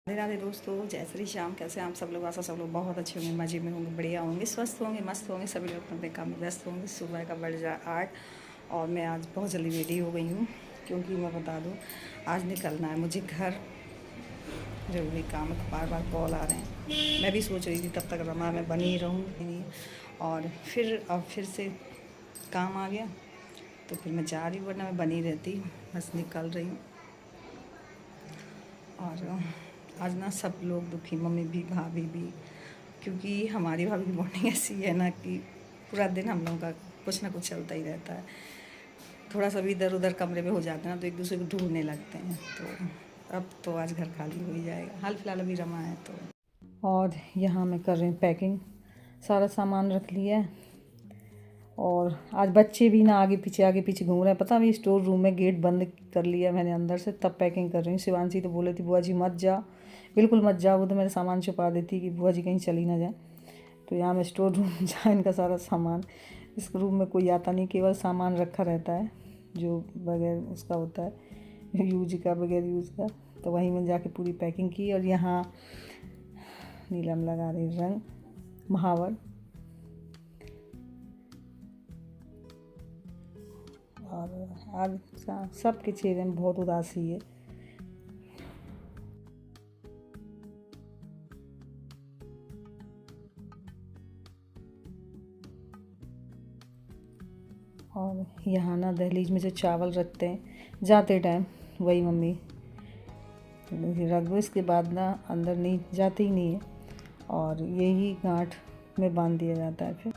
राधे राधे दोस्तों, जय श्री श्याम। कैसे हैं आप सब लोग? आशा सब लोग बहुत अच्छे होंगे, मज़े में होंगे, बढ़िया होंगे, स्वस्थ होंगे, मस्त होंगे। सभी लोग अपने काम में व्यस्त होंगे। सुबह का बज रहा 8 और मैं आज बहुत जल्दी रेडी हो गई हूँ क्योंकि मैं बता दूँ आज निकलना है मुझे घर। ज़रूरी काम है, बार बार कॉल आ रहे हैं। मैं भी सोच रही थी तब तक रमा मैं बनी रहूँगी और फिर से काम आ गया तो फिर मैं जा रही हूँ, वरना मैं बनी रहती। बस निकल रही हूँ। और आज ना सब लोग दुखी, मम्मी भी, भाभी भी, क्योंकि हमारी भाभी की मॉर्निंग ऐसी है ना कि पूरा दिन हम लोगों का कुछ ना कुछ चलता ही रहता है। थोड़ा सा भी इधर उधर कमरे में हो जाते हैं ना तो एक दूसरे को ढूंढने लगते हैं। तो अब तो आज घर खाली हो ही जाएगा। हाल फिलहाल अभी रमा है तो। और यहाँ मैं कर रही हूँ पैकिंग, सारा सामान रख लिया है। और आज बच्चे भी ना आगे पीछे घूम रहे हैं। पता नहीं स्टोर रूम में गेट बंद कर लिया मैंने अंदर से, तब पैकिंग कर रही हूँ। शिवांशी तो बोले थी बुआ जी मत जा, बिल्कुल मत जाओ। वो तो मेरे सामान छुपा देती कि बुआ जी कहीं चली ना जाए। तो यहाँ मैं स्टोर रूम जहाँ इनका सारा सामान, इस रूम में कोई आता नहीं, केवल सामान रखा रहता है जो बगैर उसका होता है यूज का, बगैर यूज़ का। तो वहीं में जाके पूरी पैकिंग की। और यहाँ नीलम लगा रही रंग महावर। और आज सबके चेहरे में बहुत उदासी है। और यहाँ ना दहलीज में जो चावल रखते हैं जाते टाइम, वही मम्मी रख दो, इसके बाद ना अंदर नहीं जाते ही नहीं है। और यही गांठ में बांध दिया जाता है फिर।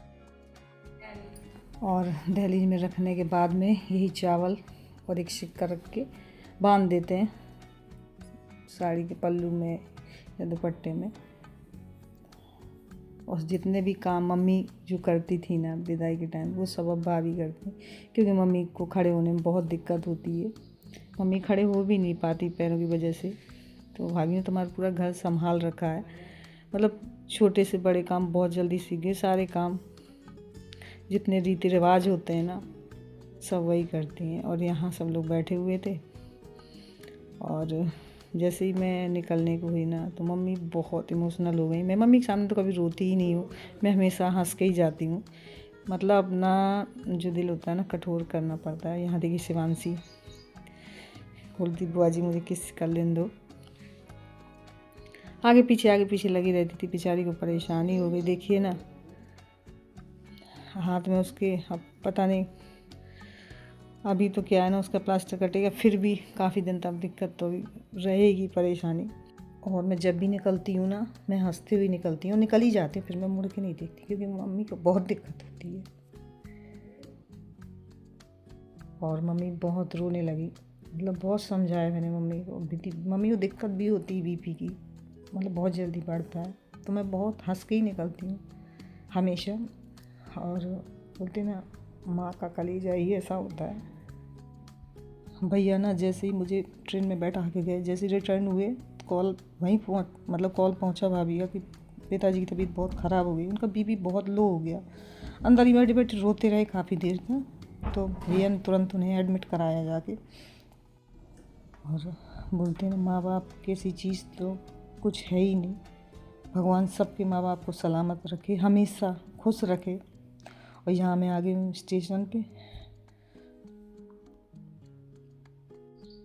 और दहलीज में रखने के बाद में यही चावल और एक सिक्का रख के बांध देते हैं साड़ी के पल्लू में या दुपट्टे में। और जितने भी काम मम्मी जो करती थी ना विदाई के टाइम, वो सब अब भाभी करती, क्योंकि मम्मी को खड़े होने में बहुत दिक्कत होती है। मम्मी खड़े हो भी नहीं पाती पैरों की वजह से। तो भाभी ने तुम्हारा पूरा घर संभाल रखा है, मतलब छोटे से बड़े काम बहुत जल्दी सीख गए। सारे काम जितने रीति रिवाज होते हैं ना सब वही करती हैं। और यहाँ सब लोग बैठे हुए थे। और जैसे ही मैं निकलने को हुई ना तो मम्मी बहुत इमोशनल हो गई। मैं मम्मी के सामने तो कभी रोती ही नहीं हूँ, मैं हमेशा हंस के ही जाती हूँ। मतलब अपना जो दिल होता है ना कठोर करना पड़ता है। यहाँ देखिए शिवांशी बोलती बुआ जी मुझे किस कर लेने दो। आगे पीछे लगी रहती थी, बेचारी को परेशानी हो गई। देखिए ना हाथ में उसके, अब पता नहीं अभी तो क्या है ना उसका प्लास्टर कटेगा, फिर भी काफ़ी दिन तक दिक्कत तो रहेगी, परेशानी। और मैं जब भी निकलती हूँ ना मैं हंसते हुए निकलती हूँ, निकल ही जाती हूँ, फिर मैं मुड़ के नहीं देखती क्योंकि मम्मी को बहुत दिक्कत होती है। और मम्मी बहुत रोने लगी, मतलब बहुत समझाया मैंने मम्मी को। मम्मी को दिक्कत भी होती है बीपी की, मतलब बहुत जल्दी बढ़ता है। तो मैं बहुत हंस के ही निकलती हूँ हमेशा। और बोलते ना माँ का कलेजा ही ऐसा होता है। भैया ना जैसे ही मुझे ट्रेन में बैठा के गए, जैसे रिटर्न हुए कॉल वहीं कॉल पहुंचा भाभी का कि पिताजी की तबीयत बहुत ख़राब हो गई, उनका बीपी बहुत लो हो गया। अंदर ही बैठे बैठे रोते रहे काफ़ी देर तक। तो भैया ने तुरंत उन्हें एडमिट कराया जाके। और बोलते हैं माँ बाप कैसी चीज़ तो कुछ है ही नहीं। भगवान सबके माँ बाप को सलामत रखे, हमेशा खुश रखे। और यहाँ मैं आ गई हूँ स्टेशन पे।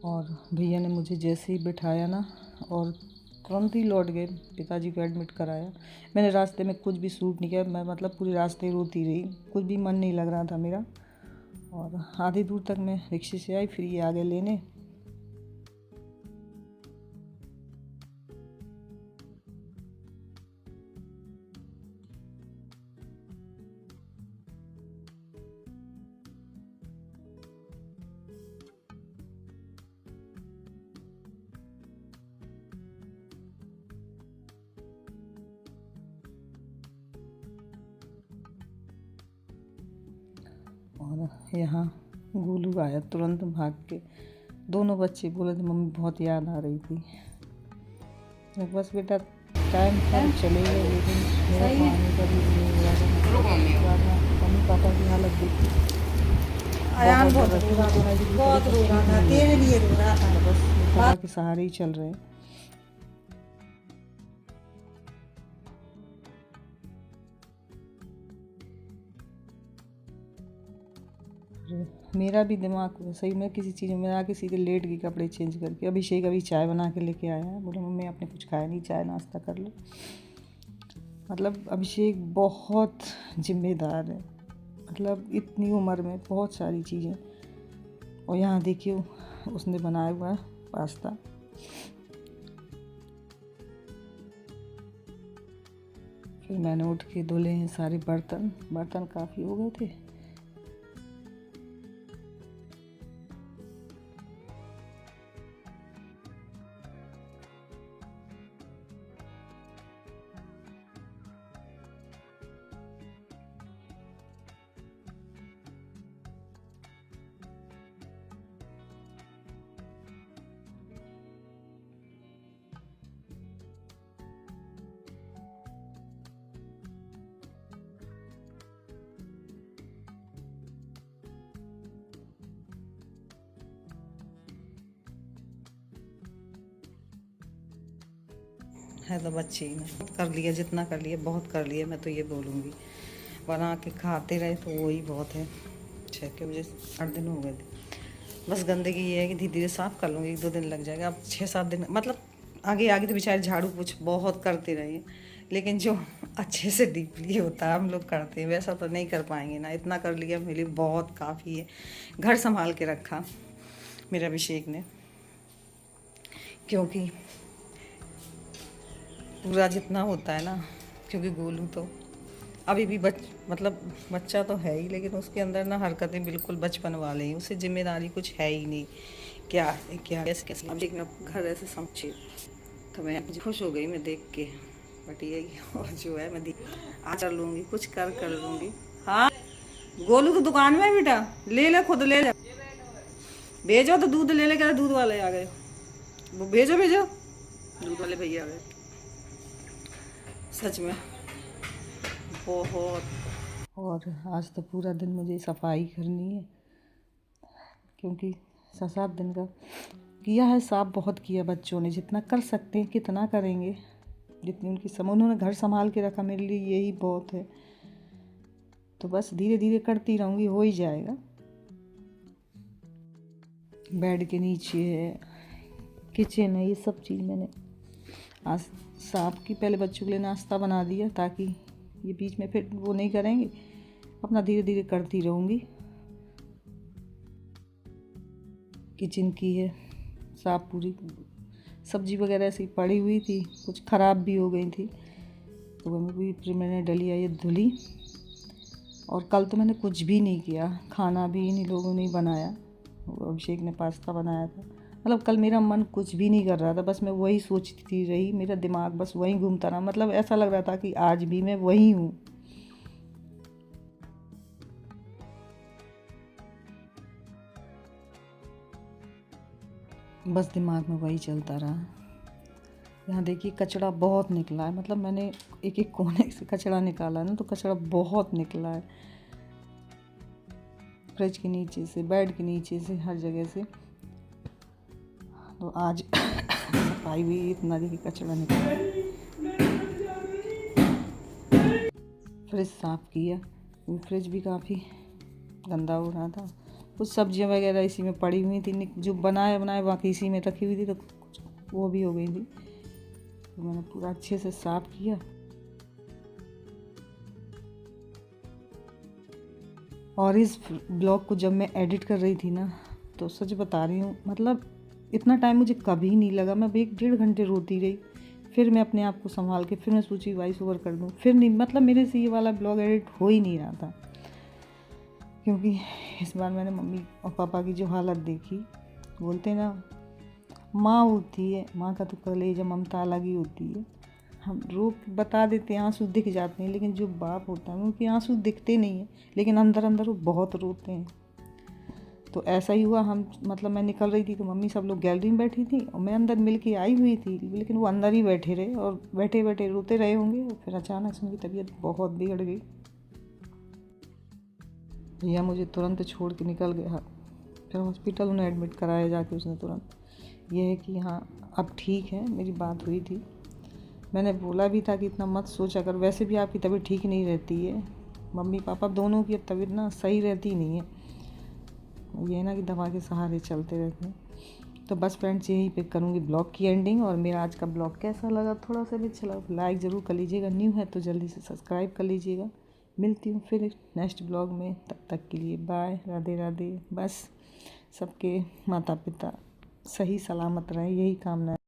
और भैया ने मुझे जैसे ही बिठाया ना और तुरंत ही लौट गए, पिताजी को एडमिट कराया। मैंने रास्ते में कुछ भी सूट नहीं किया, मैं मतलब पूरे रास्ते रोती रही, कुछ भी मन नहीं लग रहा था मेरा। और आधी दूर तक मैं रिक्शे से आई, फिर ये आ गए लेने। और यहाँ गोलू आया तुरंत भाग के। दोनों बच्चे बोले थे मम्मी बहुत याद आ रही थी। बस बेटा टाइम पर चले गए, लेकिन मेरा तो आने का भी नहीं हुआ। मम्मी पापा की हालत देखी, आयान बहुत रो रहा था, तेरे लिए रो रहा था। बस के सहारे ही चल रहे हैं। मेरा भी दिमाग सही, मैं किसी चीज़ में आके सीधे लेट गई कपड़े चेंज करके। अभिषेक अभी चाय बना के लेके आया है, बोले मम्मी आपने कुछ खाया नहीं, चाय नाश्ता कर लो। मतलब अभिषेक बहुत जिम्मेदार है, मतलब इतनी उम्र में बहुत सारी चीज़ें। और यहाँ देखिए उसने बनाया हुआ पास्ता। फिर मैंने उठ के धुले हैं सारे बर्तन काफ़ी हो गए थे। है तो बच्चे ही ने कर लिया, जितना कर लिया बहुत कर लिया, मैं तो ये बोलूँगी। बना के खाते रहे तो वही बहुत है। 6 के बजे 8 दिन हो गए थे। बस गंदगी ये है कि धीरे धीरे साफ़ कर लूँगी, 1-2 दिन लग जाएगा। अब 6-7 दिन मतलब आगे तो बेचारे झाड़ू पोछ बहुत करते रहे, लेकिन जो अच्छे से डीपली होता है हम लोग करते हैं, वैसा तो नहीं कर पाएंगे ना। इतना कर लिया मेरे लिए बहुत काफ़ी है। घर संभाल के रखा मेरा अभिषेक ने, क्योंकि पूरा जितना होता है ना, क्योंकि गोलू तो अभी भी मतलब बच्चा तो है ही, लेकिन उसके अंदर ना हरकतें बिल्कुल बचपन वाले ही, उसे जिम्मेदारी कुछ है ही नहीं। क्या कैसे अब देखना घर ऐसे समझे तो मैं खुश हो गई मैं देख के। बट ये और जो है मैं आज कर लूँगी, कुछ कर लूँगी। हाँ गोलू तो दुकान में है बेटा, ले खुद ले जा, भेजो तो दूध ले क्या दूध वाले आ गए, वो भेजो दूध वाले भैया आ गए। सच में बहुत। और आज तो पूरा दिन मुझे सफाई करनी है, क्योंकि 7 दिन का किया है, साफ बहुत किया बच्चों ने। जितना कर सकते हैं कितना करेंगे, जितनी उनकी उन्होंने घर संभाल के रखा, मेरे लिए यही बहुत है। तो बस धीरे धीरे करती रहूँगी, हो ही जाएगा। बेड के नीचे है, किचन है, ये सब चीज़ मैंने आज साफ की। पहले बच्चों के लिए नाश्ता बना दिया ताकि ये बीच में फिर वो नहीं करेंगे, अपना धीरे धीरे करती रहूँगी। किचन की है साफ पूरी, सब्जी वगैरह ऐसी पड़ी हुई थी, कुछ ख़राब भी हो गई थी, तो वो भी फिर मैंने डलिया ये धुली। और कल तो मैंने कुछ भी नहीं किया, खाना भी इन्हीं लोगों ने बनाया। अभिषेक ने पास्ता बनाया था। मतलब कल मेरा मन कुछ भी नहीं कर रहा था, बस मैं वही सोचती रही, मेरा दिमाग बस वही घूमता रहा। मतलब ऐसा लग रहा था कि आज भी मैं वही हूँ। बस दिमाग में वही चलता रहा। यहाँ देखिए कचरा बहुत निकला है, मतलब मैंने एक कोने से कचरा निकाला ना, तो कचरा बहुत निकला है। फ्रिज के नीचे से, बेड के नीचे से, हर जगह से। तो आज सफाई भी इतना देखिए कचरा निकला। फ्रिज साफ़ किया, फ्रिज भी काफ़ी गंदा हो रहा था। कुछ सब्जियां वगैरह इसी में पड़ी हुई थी, जो बनाए बाकी इसी में रखी हुई थी, तो वो भी हो गई थी। तो मैंने पूरा अच्छे से साफ़ किया। और इस ब्लॉग को जब मैं एडिट कर रही थी ना, तो सच बता रही हूँ, मतलब इतना टाइम मुझे कभी नहीं लगा। मैं 1-1.5 घंटे रोती रही, फिर मैं अपने आप को संभाल के फिर मैं सोची वॉइस ओवर कर दूँ, फिर नहीं, मतलब मेरे से ये वाला ब्लॉग एडिट हो ही नहीं रहा था। क्योंकि इस बार मैंने मम्मी और पापा की जो हालत देखी, बोलते ना माँ होती है, माँ का तो कलेजा ममता अलग ही होती है। हम रो बता देते हैं, आंसू दिख जाते हैं, लेकिन जो बाप होता है उनके आंसू दिखते नहीं हैं, लेकिन अंदर अंदर वो बहुत रोते हैं। तो ऐसा ही हुआ। मतलब मैं निकल रही थी तो मम्मी सब लोग गैलरी में बैठी थी और मैं अंदर मिल के आई हुई थी, लेकिन वो अंदर ही बैठे रहे और बैठे बैठे रोते रहे होंगे। और फिर अचानक से उनकी तबीयत बहुत बिगड़ गई। भैया मुझे तुरंत छोड़ के निकल गया, फिर हॉस्पिटल उन्हें एडमिट कराया जाके उसने तुरंत। ये है कि हाँ अब ठीक है, मेरी बात हुई थी। मैंने बोला भी था कि इतना मत सोचा कर, वैसे भी आपकी तबीयत ठीक नहीं रहती है। मम्मी पापा दोनों की अब तबीयत ना सही रहती नहीं है, ये है ना कि दवा के सहारे चलते रहते हैं। तो बस फ्रेंड्स यहीं पे करूँगी ब्लॉग की एंडिंग। और मेरा आज का ब्लॉग कैसा लगा, थोड़ा सा भी अच्छा लगा लाइक ज़रूर कर लीजिएगा, न्यू है तो जल्दी से सब्सक्राइब कर लीजिएगा। मिलती हूँ फिर नेक्स्ट ब्लॉग में, तब तक के लिए बाय, राधे राधे। बस सबके माता पिता सही सलामत रहें, यही कामना है।